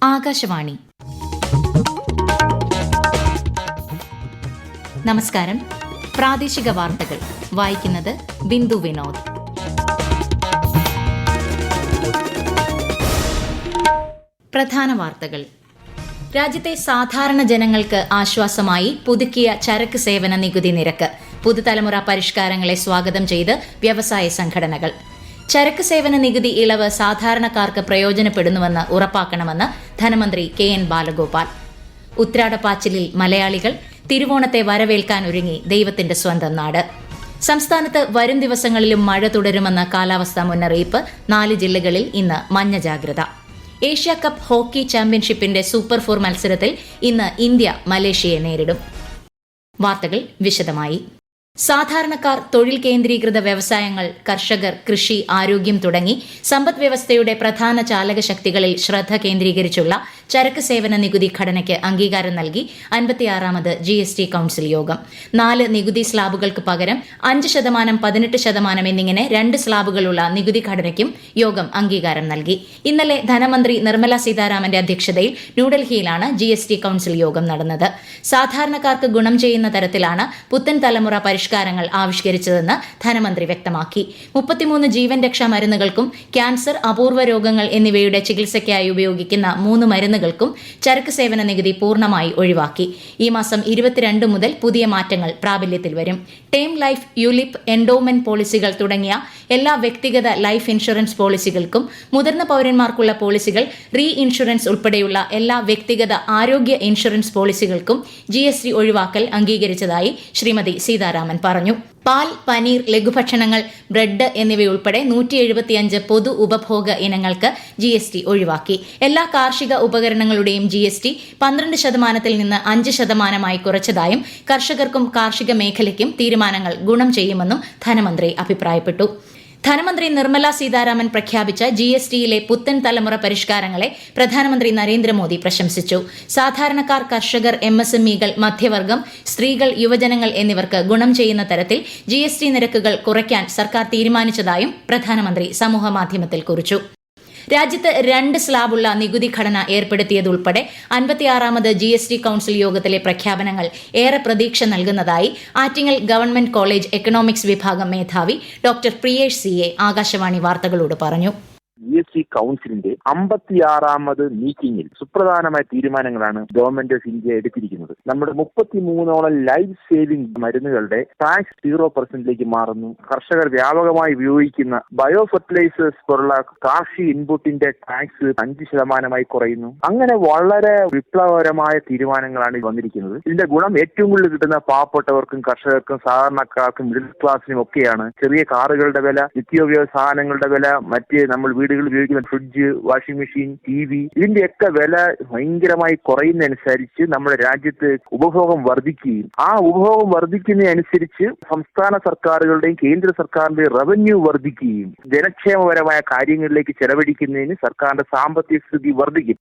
ആകാശവാണി. നമസ്കാരം. പ്രാദേശിക വാർത്തകൾ വായിക്കുന്നത് ബിന്ദു വിനോദ്. പ്രധാന വാർത്തകൾ. രാജ്യത്തെ സാധാരണ ജനങ്ങൾക്ക് ആശ്വാസമായി പുതുക്കിയ ചരക്ക് സേവന നികുതി നിരക്ക്. പുതുതലമുറ പരിഷ്കാരങ്ങളെ സ്വാഗതം ചെയ്ത് വ്യവസായ സംഘടനകൾ. ചരക്ക് സേവന നികുതി ഇളവ് സാധാരണക്കാർക്ക് പ്രയോജനപ്പെടുന്നുവെന്ന് ഉറപ്പാക്കണമെന്ന് ധനമന്ത്രി കെ.എൻ. ബാലഗോപാൽ. ഉത്രാടപ്പാച്ചിലിൽ മലയാളികൾ. തിരുവോണത്തെ വരവേൽക്കാനൊരുങ്ങി ദൈവത്തിന്റെ സ്വന്തം നാട്. സംസ്ഥാനത്ത് വരും ദിവസങ്ങളിലും മഴ തുടരുമെന്ന കാലാവസ്ഥാ മുന്നറിയിപ്പ്. 4 ജില്ലകളിൽ ഇന്ന് മഞ്ഞ ജാഗ്രത. ഏഷ്യ കപ്പ് ഹോക്കി ചാമ്പ്യൻഷിപ്പിന്റെ സൂപ്പർ 4 മത്സരത്തിൽ ഇന്ന് ഇന്ത്യ മലേഷ്യയെ നേരിടും. വാർത്തകൾ വിശദമായി. സാധാരണക്കാർ, തൊഴിൽ കേന്ദ്രീകൃത വ്യവസായങ്ങൾ, കർഷകർ, കൃഷി, ആരോഗ്യം തുടങ്ങി സമ്പദ് വ്യവസ്ഥയുടെ പ്രധാന ചാലക ശക്തികളിൽ ശ്രദ്ധ കേന്ദ്രീകരിച്ചുള്ള ചരക്ക് സേവന നികുതി ഘടനയ്ക്ക് അംഗീകാരം നൽകി 56ാമത് GST കൌൺസിൽ യോഗം. 4 നികുതി സ്ലാബുകൾക്ക് പകരം 5%, 18% എന്നിങ്ങനെ 2 സ്ലാബുകളുള്ള നികുതി ഘടനയ്ക്കും യോഗം അംഗീകാരം നൽകി. ഇന്നലെ ധനമന്ത്രി നിർമ്മല സീതാരാമന്റെ അധ്യക്ഷതയിൽ ന്യൂഡൽഹിയിലാണ് GST കൌൺസിൽ യോഗം നടന്നത്. സാധാരണക്കാർക്ക് ഗുണം ചെയ്യുന്ന തരത്തിലാണ് പുത്തൻ തലമുറ പരിഷ്കാരങ്ങൾ ആവിഷ്കരിച്ചതെന്ന് ധനമന്ത്രി വ്യക്തമാക്കി. 33 ജീവൻ രക്ഷാ മരുന്നുകൾക്കും ക്യാൻസർ, അപൂർവ രോഗങ്ങൾ എന്നിവയുടെ ചികിത്സയ്ക്കായി ഉപയോഗിക്കുന്ന 3 മരുന്നുകൾക്കും ചരക്ക് സേവന നികുതി പൂർണ്ണമായി ഒഴിവാക്കി. ഈ മാസം 22 മുതൽ പുതിയ മാറ്റങ്ങൾ പ്രാബല്യത്തിൽ വരും. ടേം ലൈഫ്, യുലിപ്പ്, എൻഡോമെന്റ് പോളിസികൾ തുടങ്ങിയ എല്ലാ വ്യക്തിഗത ലൈഫ് ഇൻഷുറൻസ് പോളിസികൾക്കും മുതിർന്ന പൌരന്മാർക്കുള്ള പോളിസികൾ, റീ ഇൻഷുറൻസ് ഉൾപ്പെടെയുള്ള എല്ലാ വ്യക്തിഗത ആരോഗ്യ ഇൻഷുറൻസ് പോളിസികൾക്കും GST ഒഴിവാക്കൽ അംഗീകരിച്ചതായി ശ്രീമതി സീതാരാമൻ പറഞ്ഞു. പാൽ, പനീർ, ലഘുഭക്ഷണങ്ങൾ, ബ്രെഡ് എന്നിവയുൾപ്പെടെ 175 പൊതു ഉപഭോഗ ഇനങ്ങൾക്ക് GST ഒഴിവാക്കി. എല്ലാ കാർഷിക ഉപകരണങ്ങളുടെയും GST 12% നിന്ന് 5% കുറച്ചതായും കർഷകർക്കും കാർഷിക മേഖലയ്ക്കും തീരുമാനങ്ങൾ ഗുണം ചെയ്യുമെന്നും ധനമന്ത്രി അഭിപ്രായപ്പെട്ടു. ധനമന്ത്രി നിർമ്മല സീതാരാമൻ പ്രഖ്യാപിച്ച GSTയിലെ പുത്തൻ തലമുറ പരിഷ്കാരങ്ങളെ പ്രധാനമന്ത്രി നരേന്ദ്രമോദി പ്രശംസിച്ചു. സാധാരണക്കാർ, കർഷകർ, MSMEകൾ, മധ്യവർഗം, സ്ത്രീകൾ, യുവജനങ്ങൾ എന്നിവർക്ക് ഗുണം ചെയ്യുന്ന തരത്തിൽ GST നിരക്കുകൾ കുറയ്ക്കാൻ സർക്കാർ തീരുമാനിച്ചതായും പ്രധാനമന്ത്രി സമൂഹമാധ്യമത്തിൽ കുറിച്ചു. രാജ്യത്ത് 2 സ്ലാബുള്ള നികുതി ഘടന ഏർപ്പെടുത്തിയതുൾപ്പെടെ 56ാമത് GST കൌൺസിൽ യോഗത്തിലെ പ്രഖ്യാപനങ്ങൾ ഏറെ പ്രതീക്ഷ നൽകുന്നതായി ആറ്റിങ്ങൽ ഗവൺമെന്റ് കോളേജ് എക്കണോമിക്സ് വിഭാഗം മേധാവി ഡോക്ടർ പ്രിയേഷ് CA ആകാശവാണി വാർത്തകളോട് പറഞ്ഞു. GST കൌൺസിലിന്റെ 56ാമത് മീറ്റിംഗിൽ സുപ്രധാനമായ തീരുമാനങ്ങളാണ് ഗവൺമെന്റ് ഓഫ് ഇന്ത്യ എടുത്തിരിക്കുന്നത്. നമ്മുടെ 33ഓളം ലൈഫ് സേവിംഗ് മരുന്നുകളുടെ ടാക്സ് 0% മാറുന്നു. കർഷകർ വ്യാപകമായി ഉപയോഗിക്കുന്ന ബയോ ഫെർട്ടിലൈസേഴ്സ് പോലുള്ള കാർഷിക ഇൻപുട്ടിന്റെ ടാക്സ് 5% കുറയുന്നു. അങ്ങനെ വളരെ വിപ്ലവകരമായ തീരുമാനങ്ങളാണ് വന്നിരിക്കുന്നത്. ഇതിന്റെ ഗുണം ഏറ്റവും കൂടുതൽ കിട്ടുന്ന പാവപ്പെട്ടവർക്കും കർഷകർക്കും സാധാരണക്കാർക്കും മിഡിൽ ക്ലാസിനും ഒക്കെയാണ്. ചെറിയ കാറുകളുടെ വില, നിത്യോപയോഗ സാധനങ്ങളുടെ വില, മറ്റ് നമ്മൾ വീടുകളിൽ ഉപയോഗിക്കുന്ന ഫ്രിഡ്ജ്, വാഷിംഗ് മെഷീൻ, TV ഇതിന്റെയൊക്കെ വില ഭയങ്കരമായി കുറയുന്നതനുസരിച്ച് നമ്മുടെ രാജ്യത്ത് ഉപഭോഗം വർദ്ധിക്കുകയും ആ ഉപഭോഗം വർദ്ധിക്കുന്നതനുസരിച്ച് സംസ്ഥാന സർക്കാരുകളുടെയും കേന്ദ്ര സർക്കാരിന്റെയും റവന്യൂ വർദ്ധിക്കുകയും ജനക്ഷേമപരമായ കാര്യങ്ങളിലേക്ക് ചെലവഴിക്കുന്നതിന് സർക്കാരിന്റെ സാമ്പത്തിക സ്ഥിതി വർദ്ധിക്കും.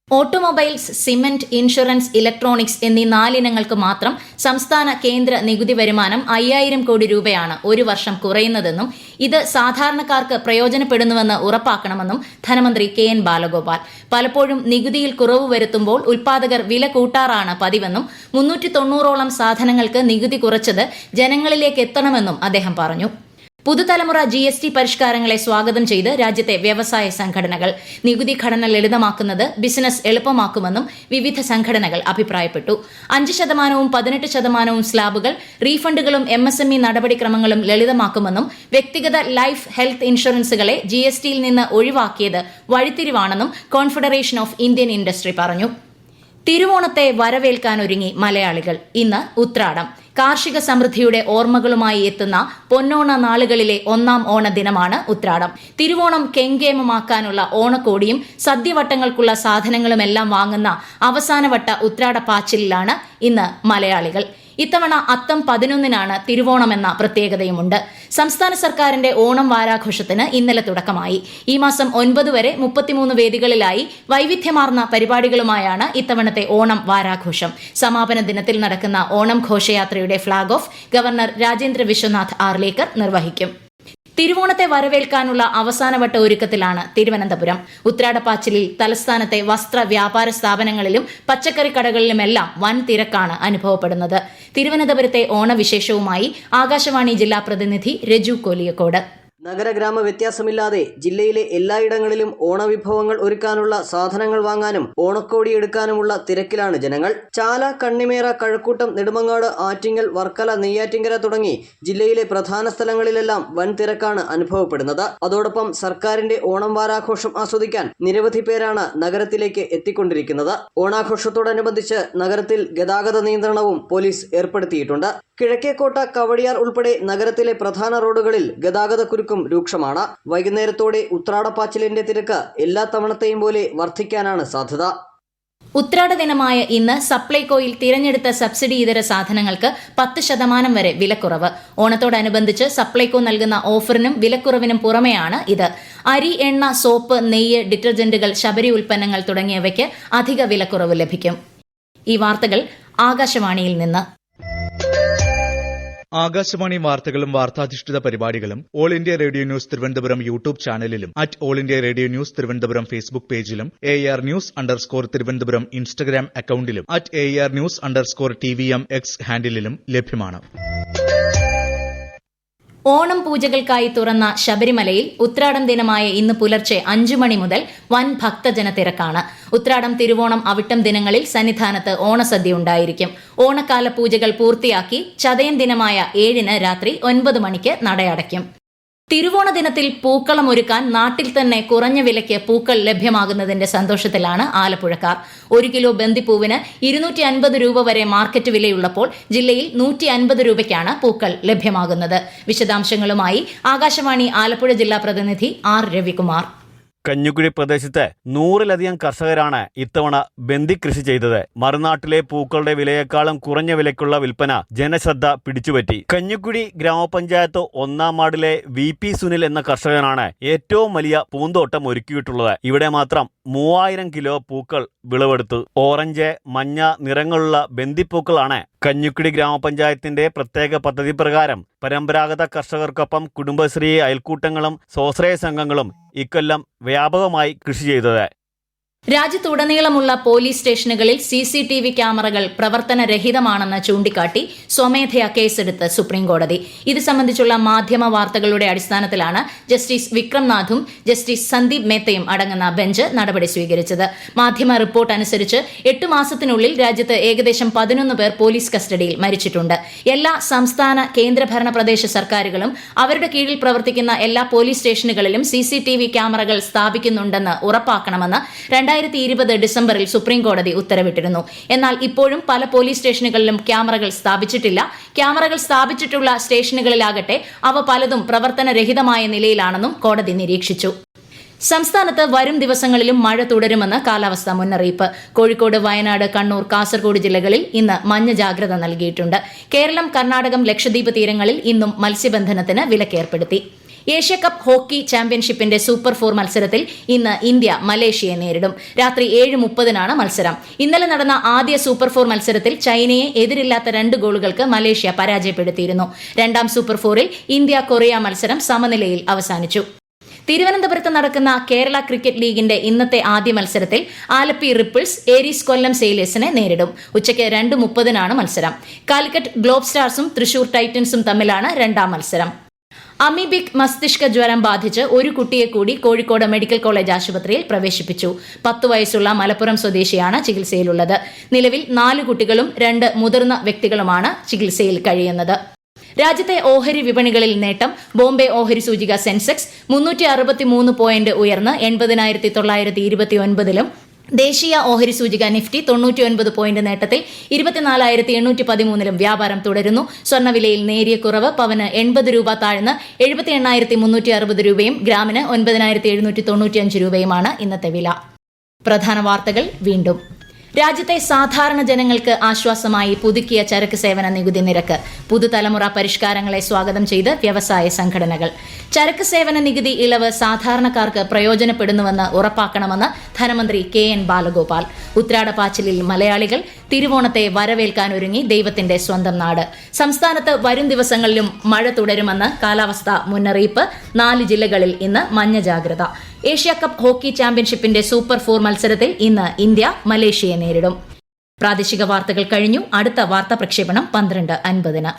ഓട്ടോമൊബൈൽസ്, സിമന്റ്, ഇൻഷുറൻസ്, ഇലക്ട്രോണിക്സ് എന്നീ 4 ഇനങ്ങൾക്ക് മാത്രം സംസ്ഥാന കേന്ദ്ര നികുതി വരുമാനം 5000 കോടി രൂപയാണ് ഒരു വർഷം കുറയുന്നതെന്നും ഇത് സാധാരണക്കാർക്ക് പ്രയോജനപ്പെടുന്നുവെന്ന് ഉറപ്പാക്കണമെന്നും ധനമന്ത്രി കെ.എൻ. ബാലഗോപാൽ. പലപ്പോഴും നികുതിയിൽ കുറവ് വരുത്തുമ്പോൾ ഉൽപാദകർ വില കൂട്ടാറാണ് പതിവെന്നും 390ഓളം സാധനങ്ങൾക്ക് നികുതി കുറച്ചത് ജനങ്ങളിലേക്ക് എത്തണമെന്നും അദ്ദേഹം പറഞ്ഞു. പുതുതലമുറ GST പരിഷ്കാരങ്ങളെ സ്വാഗതം ചെയ്ത് രാജ്യത്തെ വ്യവസായ സംഘടനകൾ. നികുതി ഘടന ലളിതമാക്കുന്നത് ബിസിനസ് എളുപ്പമാക്കുമെന്നും വിവിധ സംഘടനകൾ അഭിപ്രായപ്പെട്ടു. 5%, 18% സ്ലാബുകൾ, റീഫണ്ടുകളും MSME നടപടിക്രമങ്ങളും ലളിതമാക്കുമെന്നും വ്യക്തിഗത ലൈഫ്, ഹെൽത്ത് ഇൻഷുറൻസുകളെ GSTയിൽ നിന്ന് ഒഴിവാക്കിയത് വഴിത്തിരിവാണെന്നും കോൺഫെഡറേഷൻ ഓഫ് ഇന്ത്യൻ ഇൻഡസ്ട്രി പറഞ്ഞു. തിരുവോണത്തെ വരവേൽക്കാനൊരുങ്ങി മലയാളികൾ. ഇന്ന് ഉത്രാടം. കാർഷിക സമൃദ്ധിയുടെ ഓർമ്മകളുമായി എത്തുന്ന പൊന്നോണ നാളുകളിലെ 1ാം ഓണദിനമാണ് ഉത്രാടം. തിരുവോണം കെങ്കേമമാക്കാനുള്ള ഓണക്കോടിയും സദ്യവട്ടങ്ങൾക്കുള്ള സാധനങ്ങളുമെല്ലാം വാങ്ങുന്ന അവസാനവട്ട ഉത്രാടപ്പാച്ചിലിലാണ് ഇന്ന് മലയാളികൾ. ഇത്തവണ അത്തം 11-നാണ് തിരുവോണമെന്ന പ്രത്യേകതയുമുണ്ട്. സംസ്ഥാന സർക്കാരിന്റെ ഓണം വാരാഘോഷത്തിന് ഇന്നലെ തുടക്കമായി. ഈ മാസം 9 വരെ 33 വേദികളിലായി വൈവിധ്യമാർന്ന പരിപാടികളുമായാണ് ഇത്തവണത്തെ ഓണം വാരാഘോഷം. സമാപന ദിനത്തിൽ നടക്കുന്ന ഓണം ഘോഷയാത്രയുടെ flag off governor Rajendra Vishwanath Arlekar നിർവഹിക്കും. തിരുവോണത്തെ വരവേൽക്കാനുള്ള അവസാനവട്ട ഒരുക്കത്തിലാണ് തിരുവനന്തപുരം. ഉത്രാടപ്പാച്ചിലിൽ തലസ്ഥാനത്തെ വസ്ത്ര വ്യാപാര സ്ഥാപനങ്ങളിലും പച്ചക്കറി കടകളിലുമെല്ലാം വൻ തിരക്കാണ് അനുഭവപ്പെടുന്നത്. തിരുവനന്തപുരത്തെ ഓണവിശേഷവുമായി ആകാശവാണി ജില്ലാ പ്രതിനിധി രജു കോലിയക്കോട്. നഗരഗ്രാമ വ്യത്യാസമില്ലാതെ ജില്ലയിലെ എല്ലായിടങ്ങളിലും ഓണവിഭവങ്ങൾ ഒരുക്കാനുള്ള സാധനങ്ങൾ വാങ്ങാനും ഓണക്കോടി എടുക്കാനുമുള്ള തിരക്കിലാണ് ജനങ്ങൾ. ചാല, കണ്ണിമേറ, കഴക്കൂട്ടം, നെടുമങ്ങാട്, ആറ്റിങ്ങൽ, വർക്കല, നെയ്യാറ്റിങ്കര തുടങ്ങി ജില്ലയിലെ പ്രധാന സ്ഥലങ്ങളിലെല്ലാം വൻ തിരക്കാണ് അനുഭവപ്പെടുന്നത്. അതോടൊപ്പം സർക്കാരിന്റെ ഓണം വാരാഘോഷം ആസ്വദിക്കാൻ നിരവധി പേരാണ് നഗരത്തിലേക്ക് എത്തിക്കൊണ്ടിരിക്കുന്നത്. ഓണാഘോഷത്തോടനുബന്ധിച്ച് നഗരത്തിൽ ഗതാഗത നിയന്ത്രണവും പോലീസ് ഏർപ്പെടുത്തിയിട്ടുണ്ട്. കിഴക്കേക്കോട്ട, കവടിയാർ ഉൾപ്പെടെ നഗരത്തിലെ പ്രധാന റോഡുകളിൽ ഗതാഗതക്കുരുക്കും രൂക്ഷമാണ്. വൈകുന്നേരത്തോടെ ഉത്രാടപ്പാച്ചിലിന്റെ തിരക്ക് എല്ലാ തവണത്തെയും പോലെ വർദ്ധിക്കാനാണ് സാധ്യത. ഉത്രാട ദിനമായ ഇന്ന് സപ്ലൈകോയിൽ തിരഞ്ഞെടുത്ത സബ്സിഡി ഇതര സാധനങ്ങൾക്ക് 10% വരെ വിലക്കുറവ്. ഓണത്തോടനുബന്ധിച്ച് സപ്ലൈകോ നൽകുന്ന ഓഫറിനും വിലക്കുറവിനും പുറമെയാണ് ഇത്. അരി, എണ്ണ, സോപ്പ്, നെയ്യ്, ഡിറ്റർജന്റുകൾ, ശബരി ഉൽപ്പന്നങ്ങൾ തുടങ്ങിയവയ്ക്ക് അധിക വിലക്കുറവ് ലഭിക്കും. ഈ വാർത്തകൾ ആകാശവാണിയിൽ നിന്ന്. ആകാശവാണി വാർത്തകളും വാർത്താധിഷ്ഠിത പരിപാടികളും all India radio news Thiruvananthapuram YouTube ചാനലിലും all India radio news Thiruvananthapuram Facebook പേജിലും AR News_ തിരുവനന്തപുരം ഇൻസ്റ്റഗ്രാം അക്കൌണ്ടിലും AR News_TVM X ഹാൻഡിലും ലഭ്യമാണ്. ഓണം പൂജകൾക്കായി തുറന്ന ശബരിമലയിൽ ഉത്രാടം ദിനമായ ഇന്ന് പുലർച്ചെ 5 മണി മുതൽ വൻ ഭക്തജന തിരക്കാണ്. ഉത്രാടം, തിരുവോണം, അവിട്ടം ദിനങ്ങളിൽ സന്നിധാനത്ത് ഓണസദ്യ ഉണ്ടായിരിക്കും. ഓണക്കാല പൂജകൾ പൂർത്തിയാക്കി ചതയം ദിനമായ 7-ന് രാത്രി 9 മണിക്ക് നടയടയ്ക്കും. തിരുവോണ ദിനത്തിൽ പൂക്കളം ഒരുക്കാൻ നാട്ടിൽ തന്നെ കുറഞ്ഞ വിലയ്ക്ക് പൂക്കൾ ലഭ്യമാകുന്നതിന്റെ സന്തോഷത്തിലാണ് ആലപ്പുഴക്കാർ. 1 കിലോ ബന്ദിപ്പൂവിന് 250 രൂപ വരെ മാർക്കറ്റ് വിലയുള്ളപ്പോൾ ജില്ലയിൽ 150 രൂപയ്ക്കാണ് പൂക്കൾ ലഭ്യമാകുന്നത്. വിശദാംശങ്ങളുമായി ആകാശവാണി ആലപ്പുഴ ജില്ലാ പ്രതിനിധി R രവികുമാർ. കഞ്ഞിക്കുഴി പ്രദേശത്ത് 100-ലധികം കർഷകരാണ് ഇത്തവണ ബന്ദി കൃഷി ചെയ്തത്. മറുനാട്ടിലെ പൂക്കളുടെ വിലയേക്കാളും കുറഞ്ഞ വിലയ്ക്കുള്ള വിൽപ്പന ജനശ്രദ്ധ പിടിച്ചുപറ്റി. കഞ്ഞിക്കുഴി ഗ്രാമപഞ്ചായത്ത് 1-ാം വാർഡിലെ VP സുനിൽ എന്ന കർഷകനാണ് ഏറ്റവും വലിയ പൂന്തോട്ടം ഒരുക്കിയിട്ടുള്ളത്. ഇവിടെ മാത്രം 3000 കിലോ പൂക്കൾ വിളവെടുത്തു. ഓറഞ്ച്, മഞ്ഞ നിറങ്ങളുള്ള ബന്ദിപ്പൂക്കളാണ് കഞ്ഞിക്കുഴി ഗ്രാമപഞ്ചായത്തിന്റെ പ്രത്യേക പദ്ധതി പ്രകാരം പരമ്പരാഗത കർഷകർക്കൊപ്പം കുടുംബശ്രീ അയൽക്കൂട്ടങ്ങളും സ്വാശ്രയ സംഘങ്ങളും ഇക്കൊല്ലം വ്യാപകമായി കൃഷി ചെയ്തത്. രാജ്യത്തുടനീളമുള്ള പോലീസ് സ്റ്റേഷനുകളിൽ CCTV ക്യാമറകൾ പ്രവർത്തനരഹിതമാണെന്ന് ചൂണ്ടിക്കാട്ടി സ്വമേധയാ കേസെടുത്ത് സുപ്രീംകോടതി. ഇത് സംബന്ധിച്ചുള്ള മാധ്യമ വാർത്തകളുടെ അടിസ്ഥാനത്തിലാണ് ജസ്റ്റിസ് വിക്രംനാഥും ജസ്റ്റിസ് സന്ദീപ് മേത്തയും അടങ്ങുന്ന ബെഞ്ച് നടപടി സ്വീകരിച്ചത്. മാധ്യമ റിപ്പോർട്ട് അനുസരിച്ച് 8 മാസത്തിനുള്ളിൽ രാജ്യത്ത് ഏകദേശം 11 പേർ പോലീസ് കസ്റ്റഡിയിൽ മരിച്ചിട്ടുണ്ട്. എല്ലാ സംസ്ഥാന കേന്ദ്രഭരണ പ്രദേശ സർക്കാരുകളും അവരുടെ കീഴിൽ പ്രവർത്തിക്കുന്ന എല്ലാ പോലീസ് സ്റ്റേഷനുകളിലും CCTV ക്യാമറകൾ സ്ഥാപിക്കുന്നുണ്ടെന്ന് ഉറപ്പാക്കണമെന്ന് 2020 ഡിസംബറിൽ സുപ്രീംകോടതി ഉത്തരവിട്ടിരുന്നു. എന്നാൽ ഇപ്പോഴും പല പോലീസ് സ്റ്റേഷനുകളിലും ക്യാമറകൾ സ്ഥാപിച്ചിട്ടില്ല. ക്യാമറകൾ സ്ഥാപിച്ചിട്ടുള്ള സ്റ്റേഷനുകളിലാകട്ടെ അവ പലതും പ്രവർത്തനരഹിതമായ നിലയിലാണെന്നും കോടതി നിരീക്ഷിച്ചു. സംസ്ഥാനത്ത് വരും ദിവസങ്ങളിലും മഴ തുടരുമെന്ന് കാലാവസ്ഥാ മുന്നറിയിപ്പ്. കോഴിക്കോട്, വയനാട്, കണ്ണൂർ, കാസർഗോഡ് ജില്ലകളിൽ ഇന്ന് മഞ്ഞ ജാഗ്രത നൽകിയിട്ടുണ്ട്. കേരളം, കർണാടകം, ലക്ഷദ്വീപ് തീരങ്ങളിൽ ഇന്നും മത്സ്യബന്ധനത്തിന് വിലക്കേർപ്പെടുത്തി. ഏഷ്യാകപ്പ് ഹോക്കി ചാമ്പ്യൻഷിപ്പിന്റെ സൂപ്പർ 4 മത്സരത്തിൽ ഇന്ന് ഇന്ത്യ മലേഷ്യയെ നേരിടും. രാത്രി 7:30-നാണ് മത്സരം. ഇന്നലെ നടന്ന ആദ്യ സൂപ്പർ 4 മത്സരത്തിൽ ചൈനയെ എതിരില്ലാത്ത 2 ഗോളുകൾക്ക് മലേഷ്യ പരാജയപ്പെടുത്തിയിരുന്നു. രണ്ടാം സൂപ്പർ 4-ൽ ഇന്ത്യ കൊറിയ മത്സരം സമനിലയിൽ അവസാനിച്ചു. തിരുവനന്തപുരത്ത് നടക്കുന്ന കേരള ക്രിക്കറ്റ് ലീഗിന്റെ ഇന്നത്തെ ആദ്യ മത്സരത്തിൽ ആലപ്പി റിപ്പിൾസ് ഏരീസ് കൊല്ലം സെയിലേഴ്സിനെ നേരിടും. ഉച്ചയ്ക്ക് 2:30-നാണ് മത്സരം. കാലിക്കറ്റ് ഗ്ലോബ് സ്റ്റാർസും തൃശൂർ ടൈറ്റൻസും തമ്മിലാണ് രണ്ടാം മത്സരം. അമീബിക് മസ്തിഷ്ക ജ്വരം ബാധിച്ച് ഒരു കുട്ടിയെ കൂടി കോഴിക്കോട് മെഡിക്കൽ കോളേജ് ആശുപത്രിയിൽ പ്രവേശിപ്പിച്ചു. 10 വയസ്സുള്ള മലപ്പുറം സ്വദേശിയാണ് ചികിത്സയിലുള്ളത്. നിലവിൽ 4 കുട്ടികളും 2 മുതിർന്ന വ്യക്തികളുമാണ് ചികിത്സയിൽ കഴിയുന്നത്. രാജ്യത്തെ ഓഹരി വിപണികളിൽ നേട്ടം. ബോംബെ ഓഹരി സൂചിക സെൻസെക്സ് 363 പോയിന്റ് ഉയർന്ന് 80,929-ലും ദേശീയ ഓഹരി സൂചിക നിഫ്റ്റി 99 പോയിന്റ് നേട്ടത്തിൽ 24,813-ലും വ്യാപാരം തുടരുന്നു. സ്വർണ്ണവിലയിൽ നേരിയ കുറവ്. പവന് 80 രൂപ താഴ്ന്ന് 78,360 രൂപയും ഗ്രാമിന് 9,795 രൂപയുമാണ് ഇന്നത്തെ വില. പ്രധാന വാർത്തകൾ വീണ്ടും. രാജ്യത്തെ സാധാരണ ജനങ്ങൾക്ക് ആശ്വാസമായി പുതുക്കിയ ചരക്ക് സേവന നികുതി നിരക്ക്. പുതുതലമുറ പരിഷ്കാരങ്ങളെ സ്വാഗതം ചെയ്ത് വ്യവസായ സംഘടനകൾ. ചരക്ക് സേവന നികുതി ഇളവ് സാധാരണക്കാർക്ക് പ്രയോജനപ്പെടുന്നുവെന്ന് ഉറപ്പാക്കണമെന്ന് ധനമന്ത്രി KN ബാലഗോപാൽ. ഉത്രാടപ്പാച്ചിലിൽ മലയാളികൾ തിരുവോണത്തെ വരവേൽക്കാനൊരുങ്ങി ദൈവത്തിന്റെ സ്വന്തം നാട്. സംസ്ഥാനത്ത് വരും ദിവസങ്ങളിലും മഴ തുടരുമെന്ന് കാലാവസ്ഥാ മുന്നറിയിപ്പ്. 4 ജില്ലകളിൽ ഇന്ന് മഞ്ഞ ജാഗ്രത. ഏഷ്യ കപ്പ് ഹോക്കി ചാമ്പ്യൻഷിപ്പിന്റെ സൂപ്പർ 4 മത്സരത്തിൽ ഇന്ന് ഇന്ത്യ മലേഷ്യയെ നേരിടും. പ്രാദേശിക വാർത്തകൾ കഴിഞ്ഞു. അടുത്ത വാർത്താ പ്രക്ഷേപണം 12:50.